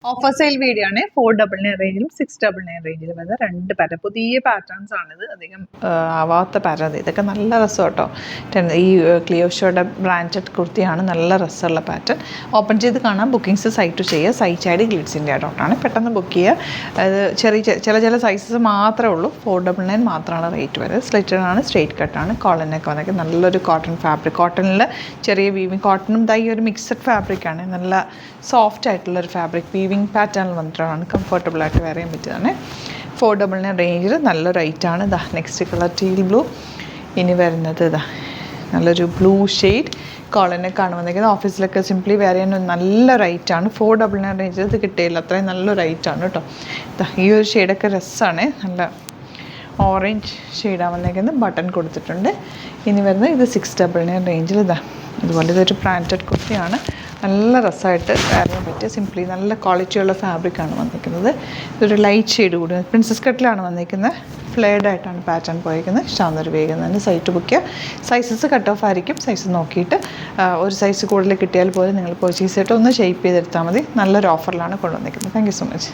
Offer sale video ആണ്. 499 റേഞ്ചിലും 699 റേഞ്ചിലും വരുന്ന രണ്ട് പാറ്റേൺ, പുതിയ പാറ്റേൺസ് ആണിത്. അധികം ആവാത്ത പാറ്റേൺ. ഇതൊക്കെ നല്ല രസം കേട്ടോ. ഈ ക്ലിയോഷോയുടെ ബ്രാൻഡഡ് കുർത്തിയാണ്. നല്ല രസമുള്ള പാറ്റേൺ. ഓപ്പൺ ചെയ്ത് കാണാം. ബുക്കിംഗ്സ് സൈറ്റ് ചെയ്യുക. സൈറ്റ് ഐ ഡി ഗ്ലിറ്റ്സിൻ്റെ ഡോട്ടാണ്. പെട്ടെന്ന് ബുക്ക് ചെയ്യുക. അത് ചില സൈസസ് മാത്രമേ ഉള്ളൂ. 499 മാത്രമാണ് റേറ്റ് വരുന്നത്. സ്ലിറ്റഡ് ആണ്, സ്ട്രെയിറ്റ് കട്ടാണ്, കോളനൊക്കെ വന്നൊക്കെ നല്ലൊരു കോട്ടൺ ഫാബ്രിക്. കോട്ടണിൽ ചെറിയ വീവിങ്, കോട്ടണും ഈ ഒരു മിക്സഡ് ഫാബ്രിക്കാണ്. നല്ല സോഫ്റ്റ് ആയിട്ടുള്ളൊരു ഫാബ്രിക് വീവിങ് പാറ്റേണിൽ വന്നിട്ടാണ് കംഫർട്ടബിളായിട്ട് വെയർ ചെയ്യാൻ പറ്റിയതാണ്. 499 റേഞ്ചിൽ നല്ലൊരു റേറ്റാണ്. ഇതാ നെക്സ്റ്റ് കളർ ടീൽ ബ്ലൂ. ഇനി വരുന്നത് ഇതാ നല്ലൊരു ബ്ലൂ ഷെയ്ഡ് കോളനൊക്കെയാണ് വന്നിരിക്കുന്നത്. ഓഫീസിലൊക്കെ സിംപ്ലി വെയർ ചെയ്യാൻ നല്ല റേറ്റാണ്. 499 റേഞ്ചിൽ ഇത് കിട്ടിയില്ല. അത്രയും നല്ല റേറ്റാണ് കേട്ടോ. ഈ ഒരു ഷെയ്ഡൊക്കെ രസമാണ്. നല്ല ഓറഞ്ച് ഷെയ്ഡാണ് വന്നിരിക്കുന്നത്. ബട്ടൺ കൊടുത്തിട്ടുണ്ട്. ഇനി വരുന്നത് ഇത് 699 റേഞ്ചിൽ ഇതാ അതുപോലെ ഇതൊരു ബ്രാൻഡഡ് കുർത്തിയാണ്. നല്ല രസമായിട്ട് വെയർ ചെയ്യാൻ പറ്റിയ സിംപ്ലി നല്ല ക്വാളിറ്റിയുള്ള ഫാബ്രിക്കാണ് വന്നിരിക്കുന്നത്. ഇതൊരു ലൈറ്റ് ഷെയ്ഡ് കൂടി പ്രിൻസസ് കട്ടിലാണ് വന്നിരിക്കുന്നത്. ഫ്ലെയർഡ് ആയിട്ടാണ് പാറ്റേൺ പോയിരിക്കുന്നത്. ഇഷ്ടമാകുന്നൊരു വേഗം തന്നെ സൈറ്റ് ബുക്ക് ചെയ്യുക. സൈസസ് കട്ട് ഓഫ് ആയിരിക്കും. സൈസ് നോക്കിയിട്ട് ഒരു സൈസ് കൂടുതൽ കിട്ടിയാൽ പോലും നിങ്ങൾ പർച്ചേസ് ചെയ്തിട്ട് ഒന്ന് ഷേപ്പ് ചെയ്തെടുത്താൽ മതി. നല്ലൊരു ഓഫറിലാണ് കൊണ്ടുവന്നിരിക്കുന്നത്. Thank you so much.